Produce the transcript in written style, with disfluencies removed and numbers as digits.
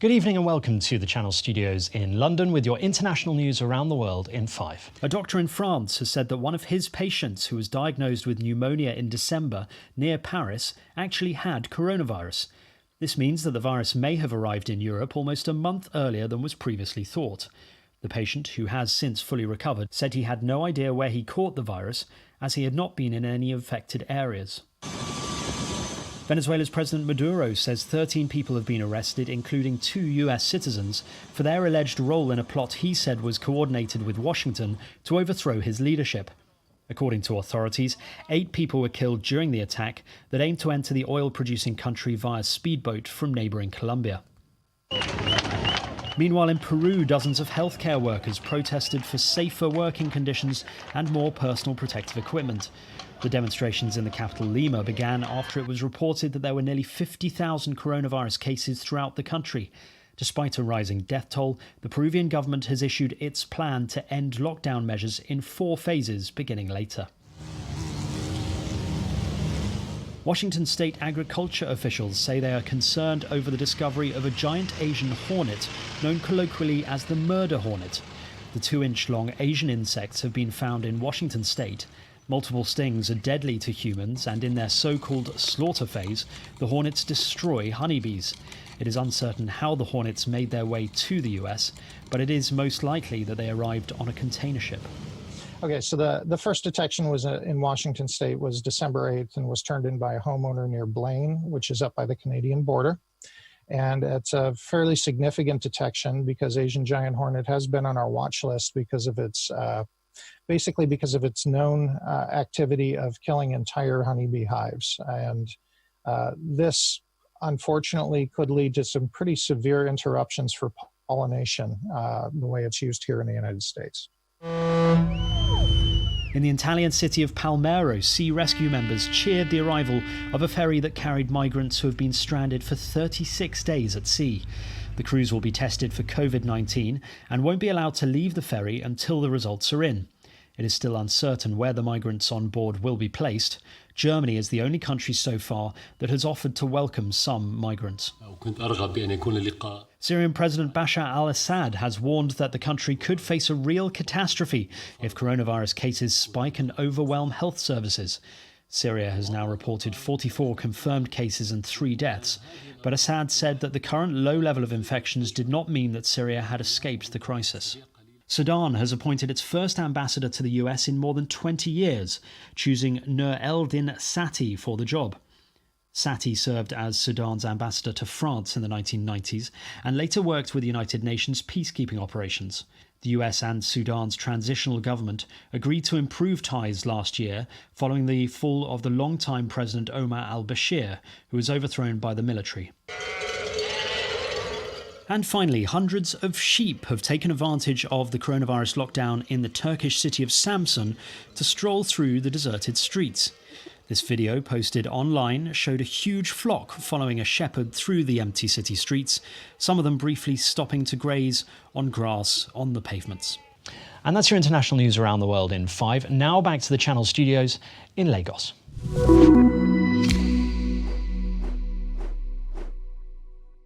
Good evening and welcome to the Channel Studios in London with your international news around the world in 5. A doctor in France has said that one of his patients who was diagnosed with pneumonia in December near Paris actually had coronavirus. This means that the virus may have arrived in Europe almost a month earlier than was previously thought. The patient, who has since fully recovered, said he had no idea where he caught the virus as he had not been in any affected areas. Venezuela's President Maduro says 13 people have been arrested, including 2 US citizens, for their alleged role in a plot he said was coordinated with Washington to overthrow his leadership. According to authorities, 8 people were killed during the attack that aimed to enter the oil-producing country via speedboat from neighbouring Colombia. Meanwhile, in Peru, dozens of healthcare workers protested for safer working conditions and more personal protective equipment. The demonstrations in the capital Lima began after it was reported that there were nearly 50,000 coronavirus cases throughout the country. Despite a rising death toll, the Peruvian government has issued its plan to end lockdown measures in 4 phases beginning later. Washington state agriculture officials say they are concerned over the discovery of a giant Asian hornet, known colloquially as the murder hornet. The 2-inch-long Asian insects have been found in Washington state. Multiple stings are deadly to humans, and in their so-called slaughter phase, the hornets destroy honeybees. It is uncertain how the hornets made their way to the US, but it is most likely that they arrived on a container ship. Okay, so the first detection was in Washington state was December 8th and was turned in by a homeowner near Blaine, which is up by the Canadian border. And it's a fairly significant detection because Asian giant hornet has been on our watch list because of its basically because of its known activity of killing entire honeybee hives. And this, unfortunately, could lead to some pretty severe interruptions for pollination, the way it's used here in the United States. In the Italian city of Palmero, sea rescue members cheered the arrival of a ferry that carried migrants who have been stranded for 36 days at sea. The crews will be tested for COVID-19 and won't be allowed to leave the ferry until the results are in. It is still uncertain where the migrants on board will be placed. Germany is the only country so far that has offered to welcome some migrants. Syrian President Bashar al-Assad has warned that the country could face a real catastrophe if coronavirus cases spike and overwhelm health services. Syria has now reported 44 confirmed cases and 3 deaths, but Assad said that the current low level of infections did not mean that Syria had escaped the crisis. Sudan has appointed its first ambassador to the US in more than 20 years, choosing Nur el-Din Sati for the job. Sati served as Sudan's ambassador to France in the 1990s and later worked with the United Nations peacekeeping operations. The US and Sudan's transitional government agreed to improve ties last year following the fall of the longtime President Omar al-Bashir, who was overthrown by the military. And finally, hundreds of sheep have taken advantage of the coronavirus lockdown in the Turkish city of Samsun to stroll through the deserted streets. This video, posted online, showed a huge flock following a shepherd through the empty city streets, some of them briefly stopping to graze on grass on the pavements. And that's your international news around the world in 5. Now back to the Channel Studios in Lagos.